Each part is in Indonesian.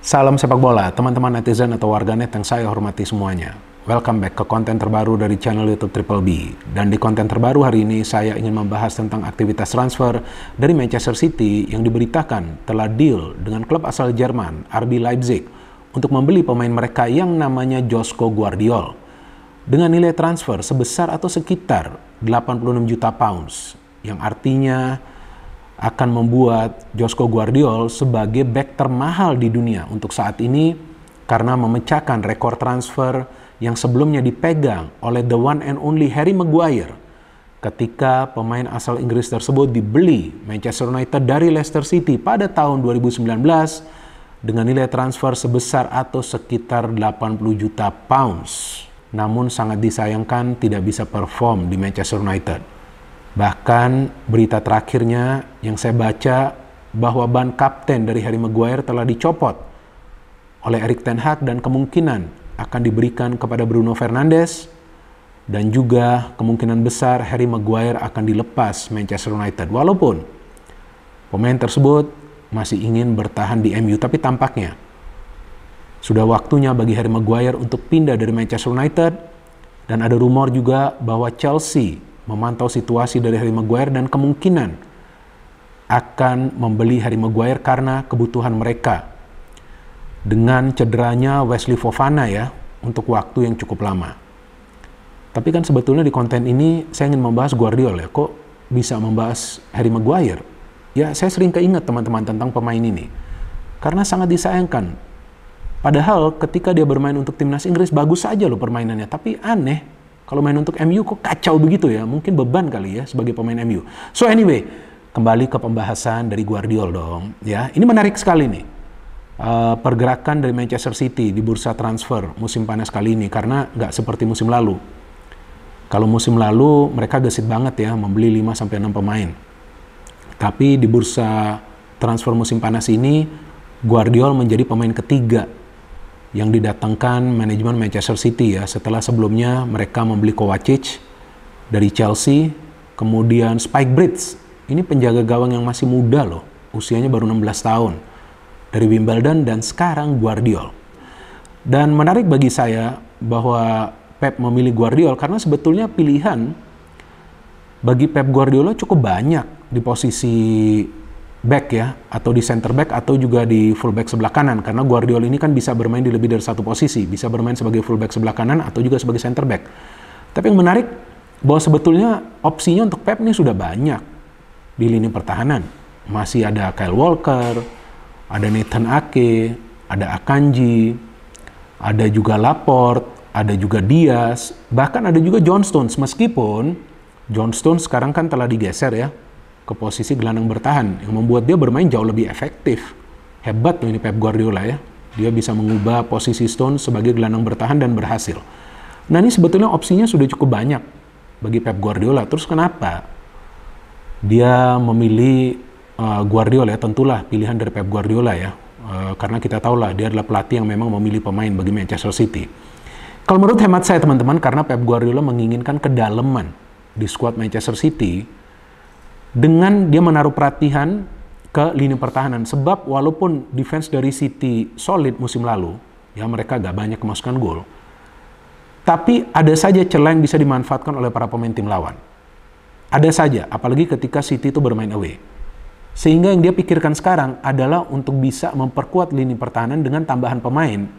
Salam sepak bola, teman-teman netizen atau warganet yang saya hormati semuanya. Welcome back ke konten terbaru dari channel YouTube Triple B. Dan di konten terbaru hari ini saya ingin membahas tentang aktivitas transfer dari Manchester City yang diberitakan telah deal dengan klub asal Jerman, RB Leipzig, untuk membeli pemain mereka yang namanya Josko Gvardiol. Dengan nilai transfer sebesar atau sekitar 86 juta pounds, yang artinya akan membuat Josko Gvardiol sebagai bek termahal di dunia untuk saat ini karena memecahkan rekor transfer yang sebelumnya dipegang oleh the one and only Harry Maguire ketika pemain asal Inggris tersebut dibeli Manchester United dari Leicester City pada tahun 2019 dengan nilai transfer sebesar atau sekitar 80 juta pounds. Namun sangat disayangkan tidak bisa perform di Manchester United. Bahkan berita terakhirnya yang saya baca bahwa ban kapten dari Harry Maguire telah dicopot oleh Erik ten Hag dan kemungkinan akan diberikan kepada Bruno Fernandes, dan juga kemungkinan besar Harry Maguire akan dilepas Manchester United. Walaupun pemain tersebut masih ingin bertahan di MU, tapi tampaknya sudah waktunya bagi Harry Maguire untuk pindah dari Manchester United, dan ada rumor juga bahwa Chelsea memantau situasi dari Harry Maguire dan kemungkinan akan membeli Harry Maguire karena kebutuhan mereka dengan cederanya Wesley Fofana ya untuk waktu yang cukup lama. Tapi kan sebetulnya di konten ini saya ingin membahas Gvardiol ya, kok bisa membahas Harry Maguire? Ya saya sering keinget teman-teman tentang pemain ini karena sangat disayangkan. Padahal ketika dia bermain untuk timnas Inggris bagus saja loh permainannya, tapi aneh kalau main untuk MU kok kacau begitu ya, mungkin beban kali ya sebagai pemain MU. So anyway, kembali ke pembahasan dari Gvardiol dong. Ya, ini menarik sekali nih pergerakan dari Manchester City di bursa transfer musim panas kali ini karena nggak seperti musim lalu. Kalau musim lalu mereka gesit banget ya membeli 5-6 pemain. Tapi di bursa transfer musim panas ini Gvardiol menjadi pemain ketiga yang didatangkan manajemen Manchester City ya, setelah sebelumnya mereka membeli Kovacic dari Chelsea, kemudian Spike Bridge, ini penjaga gawang yang masih muda loh, usianya baru 16 tahun, dari Wimbledon, dan sekarang Gvardiol. Dan menarik bagi saya bahwa Pep memilih Gvardiol karena sebetulnya pilihan bagi Pep Guardiola cukup banyak di posisi back ya, atau di center back atau juga di full back sebelah kanan, karena Gvardiol ini kan bisa bermain di lebih dari satu posisi, bisa bermain sebagai full back sebelah kanan atau juga sebagai center back. Tapi yang menarik bahwa sebetulnya opsinya untuk Pep ini sudah banyak di lini pertahanan. Masih ada Kyle Walker, ada Nathan Ake, ada Akanji, ada juga Laporte, ada juga Diaz, bahkan ada juga John Stones, meskipun John Stones sekarang kan telah digeser ya ke posisi gelandang bertahan yang membuat dia bermain jauh lebih efektif. Hebat tuh ini Pep Guardiola ya. Dia bisa mengubah posisi Stones sebagai gelandang bertahan dan berhasil. Nah ini sebetulnya opsinya sudah cukup banyak bagi Pep Guardiola. Terus kenapa dia memilih Guardiola ya? Tentulah pilihan dari Pep Guardiola ya. Karena kita tahulah dia adalah pelatih yang memang memilih pemain bagi Manchester City. Kalau menurut hemat saya teman-teman, karena Pep Guardiola menginginkan kedalaman di skuad Manchester City dengan dia menaruh perhatian ke lini pertahanan. Sebab walaupun defense dari City solid musim lalu, ya mereka gak banyak kemasukan gol, tapi ada saja celah yang bisa dimanfaatkan oleh para pemain tim lawan. Ada saja, apalagi ketika City itu bermain away. Sehingga yang dia pikirkan sekarang adalah untuk bisa memperkuat lini pertahanan dengan tambahan pemain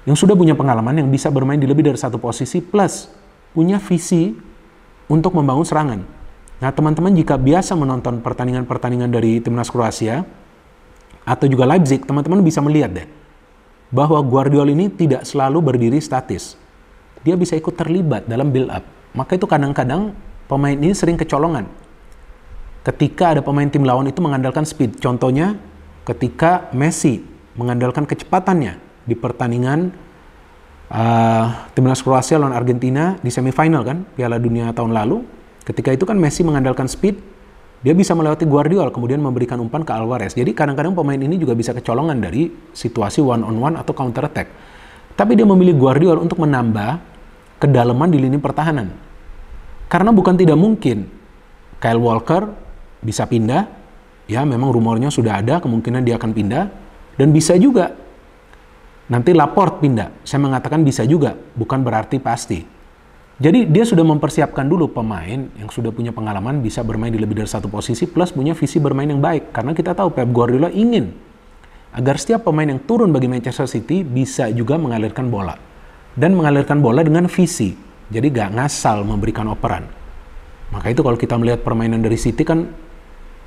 yang sudah punya pengalaman, yang bisa bermain di lebih dari satu posisi, plus punya visi untuk membangun serangan. Nah teman-teman jika biasa menonton pertandingan-pertandingan dari timnas Kroasia atau juga Leipzig, teman-teman bisa melihat deh bahwa Gvardiol ini tidak selalu berdiri statis. Dia bisa ikut terlibat dalam build up. Maka itu kadang-kadang pemain ini sering kecolongan ketika ada pemain tim lawan itu mengandalkan speed. Contohnya ketika Messi mengandalkan kecepatannya di pertandingan timnas Kroasia lawan Argentina di semifinal kan Piala Dunia tahun lalu. Ketika itu kan Messi mengandalkan speed, dia bisa melewati Gvardiol kemudian memberikan umpan ke Alvarez. Jadi kadang-kadang pemain ini juga bisa kecolongan dari situasi one on one atau counter attack. Tapi dia memilih Gvardiol untuk menambah kedalaman di lini pertahanan. Karena bukan tidak mungkin Kyle Walker bisa pindah, ya memang rumornya sudah ada kemungkinan dia akan pindah. Dan bisa juga nanti Laporte pindah. Saya mengatakan bisa juga, bukan berarti pasti. Jadi dia sudah mempersiapkan dulu pemain yang sudah punya pengalaman bisa bermain di lebih dari satu posisi plus punya visi bermain yang baik. Karena kita tahu Pep Guardiola ingin agar setiap pemain yang turun bagi Manchester City bisa juga mengalirkan bola. Dan mengalirkan bola dengan visi. Jadi gak ngasal memberikan operan. Maka itu kalau kita melihat permainan dari City kan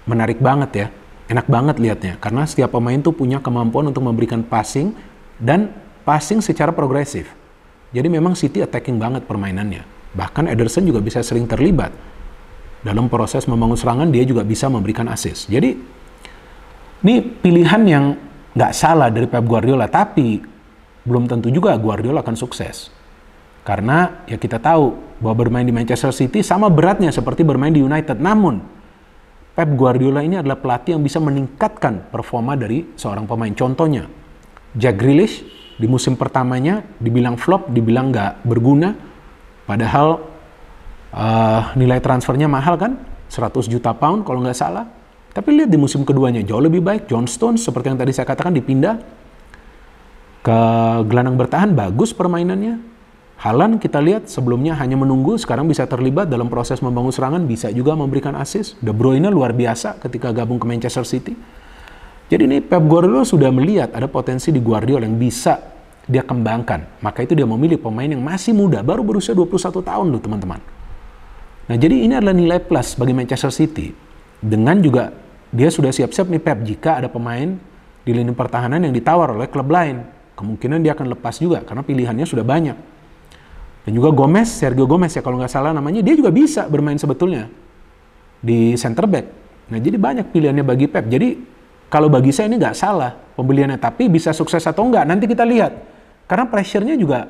menarik banget ya. Enak banget lihatnya. Karena setiap pemain tuh punya kemampuan untuk memberikan passing dan passing secara progresif. Jadi memang City attacking banget permainannya. Bahkan Ederson juga bisa sering terlibat. Dalam proses membangun serangan dia juga bisa memberikan assist. Jadi ini pilihan yang nggak salah dari Pep Guardiola. Tapi belum tentu juga Guardiola akan sukses. Karena ya kita tahu bahwa bermain di Manchester City sama beratnya seperti bermain di United. Namun Pep Guardiola ini adalah pelatih yang bisa meningkatkan performa dari seorang pemain. Contohnya Jack Grealish di musim pertamanya dibilang flop, dibilang nggak berguna. Padahal nilai transfernya mahal kan, 100 juta pound kalau nggak salah. Tapi lihat di musim keduanya jauh lebih baik. John Stones seperti yang tadi saya katakan dipindah ke gelandang bertahan, bagus permainannya. Haaland kita lihat sebelumnya hanya menunggu, sekarang bisa terlibat dalam proses membangun serangan, bisa juga memberikan assist. De Bruyne luar biasa ketika gabung ke Manchester City. Jadi ini Pep Guardiola sudah melihat ada potensi di Guardiola yang bisa dia kembangkan. Maka itu dia memilih pemain yang masih muda, baru berusia 21 tahun loh teman-teman. Nah jadi ini adalah nilai plus bagi Manchester City. Dengan juga dia sudah siap-siap nih Pep jika ada pemain di lini pertahanan yang ditawar oleh klub lain. Kemungkinan dia akan lepas juga karena pilihannya sudah banyak. Dan juga Gomez, Sergio Gomez ya kalau nggak salah namanya, dia juga bisa bermain sebetulnya di center back. Nah jadi banyak pilihannya bagi Pep. Jadi kalau bagi saya ini nggak salah pembeliannya, tapi bisa sukses atau enggak nanti kita lihat. Karena pressure-nya juga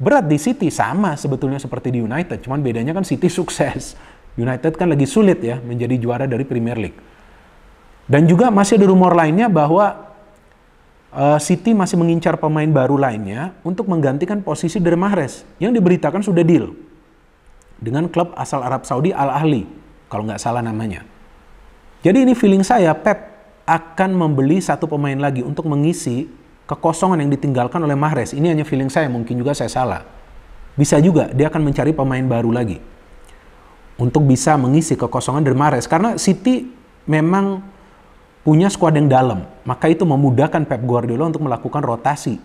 berat di City, sama sebetulnya seperti di United. Cuman bedanya kan City sukses. United kan lagi sulit ya menjadi juara dari Premier League. Dan juga masih ada rumor lainnya bahwa City masih mengincar pemain baru lainnya untuk menggantikan posisi dari Mahrez. Yang diberitakan sudah deal dengan klub asal Arab Saudi Al Ahly, kalau nggak salah namanya. Jadi ini feeling saya, Pep akan membeli satu pemain lagi untuk mengisi kekosongan yang ditinggalkan oleh Mahrez. Ini hanya feeling saya, mungkin juga saya salah. Bisa juga dia akan mencari pemain baru lagi untuk bisa mengisi kekosongan dari Mahrez. Karena City memang punya skuad yang dalam. Maka itu memudahkan Pep Guardiola untuk melakukan rotasi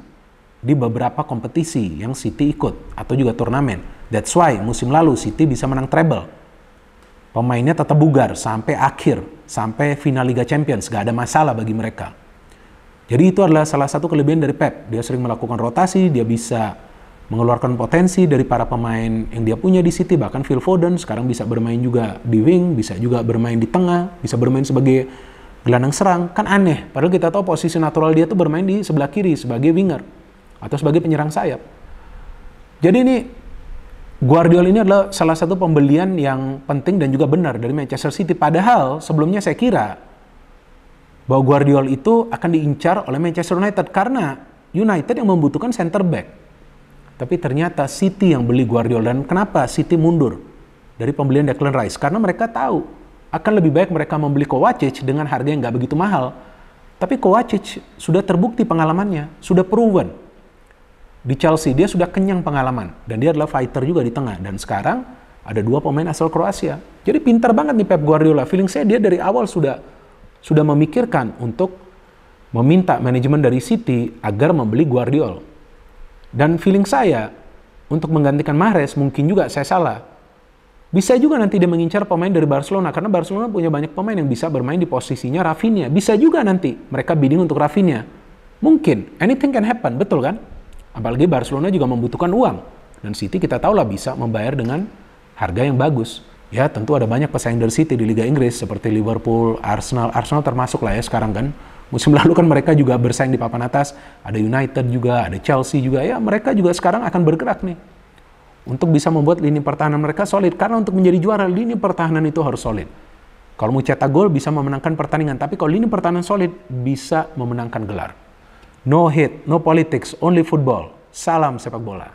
di beberapa kompetisi yang City ikut atau juga turnamen. That's why musim lalu City bisa menang treble. Pemainnya tetap bugar sampai akhir, sampai final Liga Champions, gak ada masalah bagi mereka. Jadi itu adalah salah satu kelebihan dari Pep. Dia sering melakukan rotasi, dia bisa mengeluarkan potensi dari para pemain yang dia punya di City. Bahkan Phil Foden sekarang bisa bermain juga di wing, bisa juga bermain di tengah, bisa bermain sebagai gelandang serang. Kan aneh, padahal kita tahu posisi natural dia tuh bermain di sebelah kiri sebagai winger atau sebagai penyerang sayap. Jadi ini Guardiola ini adalah salah satu pembelian yang penting dan juga benar dari Manchester City. Padahal sebelumnya saya kira bahwa Guardiola itu akan diincar oleh Manchester United karena United yang membutuhkan center back. Tapi ternyata City yang beli Guardiola. Dan kenapa City mundur dari pembelian Declan Rice? Karena mereka tahu akan lebih baik mereka membeli Kovacic dengan harga yang nggak begitu mahal. Tapi Kovacic sudah terbukti pengalamannya, sudah proven. Di Chelsea dia sudah kenyang pengalaman dan dia adalah fighter juga di tengah, dan sekarang ada dua pemain asal Kroasia. Jadi pintar banget nih Pep Guardiola. Feeling saya dia dari awal sudah memikirkan untuk meminta manajemen dari City agar membeli Guardiola. Dan feeling saya untuk menggantikan Mahrez mungkin juga saya salah. Bisa juga nanti dia mengincar pemain dari Barcelona karena Barcelona punya banyak pemain yang bisa bermain di posisinya Rafinha. Bisa juga nanti mereka bidding untuk Rafinha. Mungkin anything can happen, betul kan? Apalagi Barcelona juga membutuhkan uang. Dan City kita tahu lah bisa membayar dengan harga yang bagus. Ya tentu ada banyak pesaing dari City di Liga Inggris seperti Liverpool, Arsenal. Arsenal termasuk lah ya sekarang kan. Musim lalu kan mereka juga bersaing di papan atas. Ada United juga, ada Chelsea juga. Ya mereka juga sekarang akan bergerak nih. Untuk bisa membuat lini pertahanan mereka solid. Karena untuk menjadi juara, lini pertahanan itu harus solid. Kalau mau cetak gol bisa memenangkan pertandingan. Tapi kalau lini pertahanan solid bisa memenangkan gelar. No hate, no politics, only football. Salam sepak bola.